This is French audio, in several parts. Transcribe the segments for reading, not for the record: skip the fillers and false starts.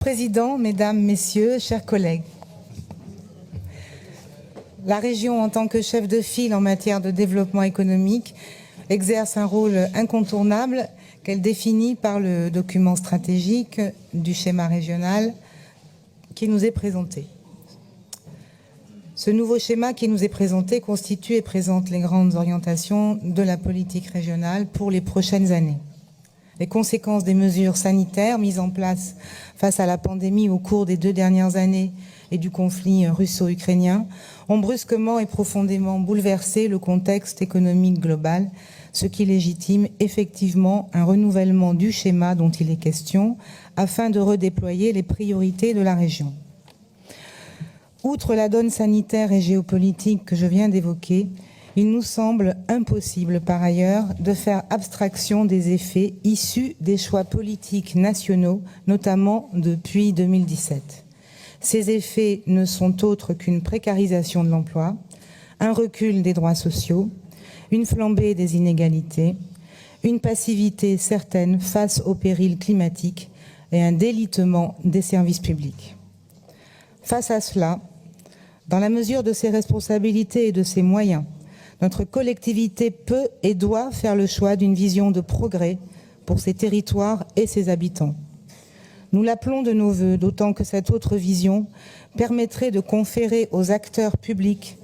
Président, Mesdames, Messieurs, chers collègues. La région, en tant que chef de file en matière de développement économique, exerce un rôle incontournable qu'elle définit par le document stratégique du schéma régional qui nous est présenté. Ce nouveau schéma qui nous est présenté constitue et présente les grandes orientations de la politique régionale pour les prochaines années. Les conséquences des mesures sanitaires mises en place face à la pandémie au cours des 2 dernières années et du conflit russo-ukrainien ont brusquement et profondément bouleversé le contexte économique global, ce qui légitime effectivement un renouvellement du schéma dont il est question afin de redéployer les priorités de la région. Outre la donne sanitaire et géopolitique que je viens d'évoquer, il nous semble impossible par ailleurs de faire abstraction des effets issus des choix politiques nationaux, notamment depuis 2017. Ces effets ne sont autres qu'une précarisation de l'emploi, un recul des droits sociaux, une flambée des inégalités, une passivité certaine face aux périls climatiques et un délitement des services publics. Face à cela, dans la mesure de ses responsabilités et de ses moyens, notre collectivité peut et doit faire le choix d'une vision de progrès pour ses territoires et ses habitants. Nous l'appelons de nos vœux, d'autant que cette autre vision permettrait de conférer aux acteurs publics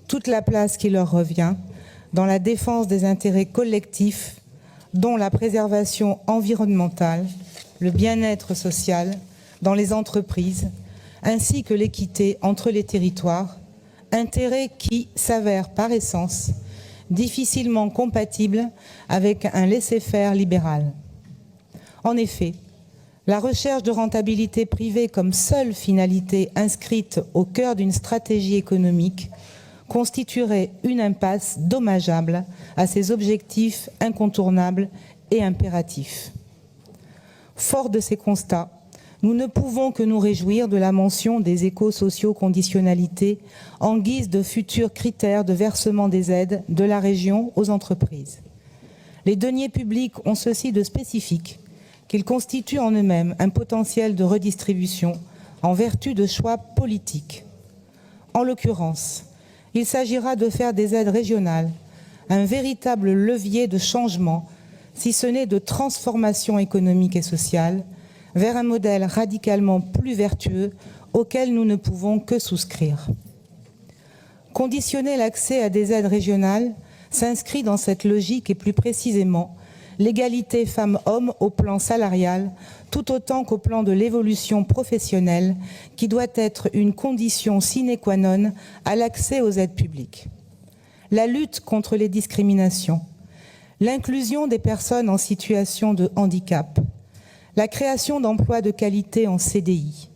toute la place qui leur revient dans la défense des intérêts collectifs, dont la préservation environnementale, le bien-être social dans les entreprises, ainsi que l'équité entre les territoires, intérêt qui s'avère par essence difficilement compatible avec un laisser-faire libéral. En effet, la recherche de rentabilité privée comme seule finalité inscrite au cœur d'une stratégie économique constituerait une impasse dommageable à ces objectifs incontournables et impératifs. Fort de ces constats, nous ne pouvons que nous réjouir de la mention des éco-socio-conditionnalités en guise de futurs critères de versement des aides de la région aux entreprises. Les deniers publics ont ceci de spécifique qu'ils constituent en eux-mêmes un potentiel de redistribution en vertu de choix politiques. En l'occurrence, il s'agira de faire des aides régionales un véritable levier de changement, si ce n'est de transformation économique et sociale, vers un modèle radicalement plus vertueux auquel nous ne pouvons que souscrire. Conditionner l'accès à des aides régionales s'inscrit dans cette logique et plus précisément l'égalité femmes-hommes au plan salarial tout autant qu'au plan de l'évolution professionnelle qui doit être une condition sine qua non à l'accès aux aides publiques. La lutte contre les discriminations, l'inclusion des personnes en situation de handicap, la création d'emplois de qualité en CDI,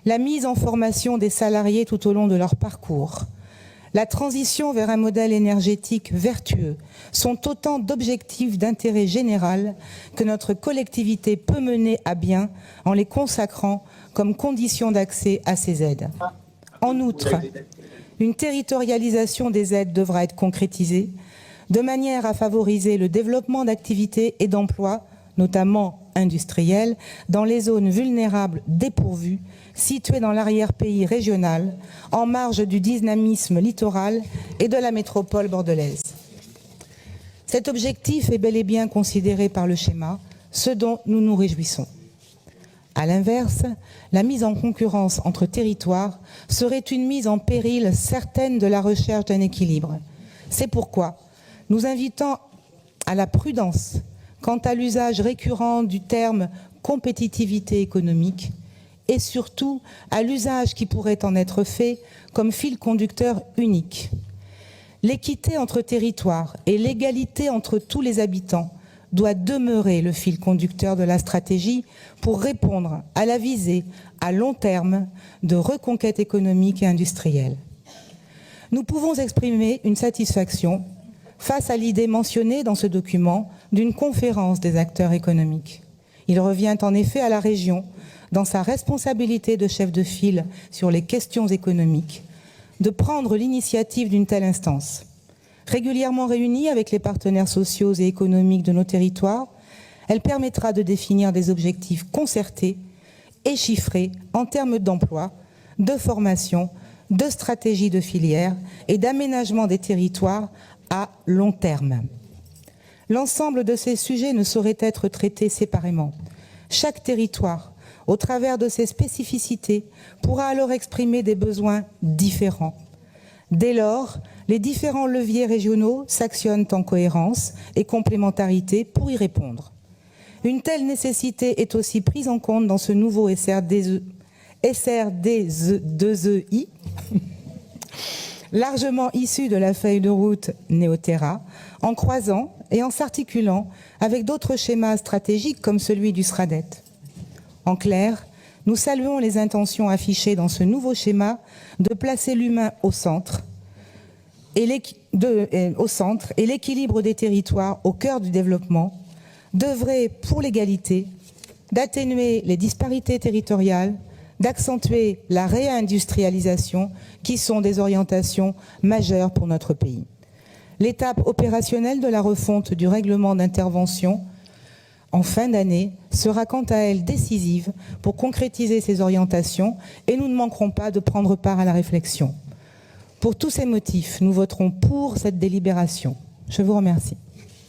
la mise en formation des salariés tout au long de leur parcours, la transition vers un modèle énergétique vertueux sont autant d'objectifs d'intérêt général que notre collectivité peut mener à bien en les consacrant comme condition d'accès à ces aides. En outre, une territorialisation des aides devra être concrétisée de manière à favoriser le développement d'activités et d'emplois, notamment industriels, dans les zones vulnérables dépourvues, situées dans l'arrière-pays régional, en marge du dynamisme littoral et de la métropole bordelaise. Cet objectif est bel et bien considéré par le schéma, ce dont nous nous réjouissons. À l'inverse, la mise en concurrence entre territoires serait une mise en péril certaine de la recherche d'un équilibre. C'est pourquoi nous invitons à la prudence quant à l'usage récurrent du terme compétitivité économique et surtout à l'usage qui pourrait en être fait comme fil conducteur unique. L'équité entre territoires et l'égalité entre tous les habitants doit demeurer le fil conducteur de la stratégie pour répondre à la visée à long terme de reconquête économique et industrielle. Nous pouvons exprimer une satisfaction face à l'idée mentionnée dans ce document d'une conférence des acteurs économiques. Il revient en effet à la région, dans sa responsabilité de chef de file sur les questions économiques, de prendre l'initiative d'une telle instance. Régulièrement réunie avec les partenaires sociaux et économiques de nos territoires, elle permettra de définir des objectifs concertés et chiffrée en termes d'emploi, de formation, de stratégie de filière et d'aménagement des territoires à long terme. L'ensemble de ces sujets ne saurait être traité séparément. Chaque territoire, au travers de ses spécificités, pourra alors exprimer des besoins différents. Dès lors, les différents leviers régionaux s'actionnent en cohérence et complémentarité pour y répondre. Une telle nécessité est aussi prise en compte dans ce nouveau SRD2EI, largement issu de la feuille de route Néoterra, en croisant et en s'articulant avec d'autres schémas stratégiques comme celui du SRADET. En clair, nous saluons les intentions affichées dans ce nouveau schéma de placer l'humain au centre et l'équilibre des territoires au cœur du développement, d'œuvrer pour l'égalité, d'atténuer les disparités territoriales, d'accentuer la réindustrialisation qui sont des orientations majeures pour notre pays. L'étape opérationnelle de la refonte du règlement d'intervention en fin d'année sera quant à elle décisive pour concrétiser ces orientations et nous ne manquerons pas de prendre part à la réflexion. Pour tous ces motifs, nous voterons pour cette délibération. Je vous remercie.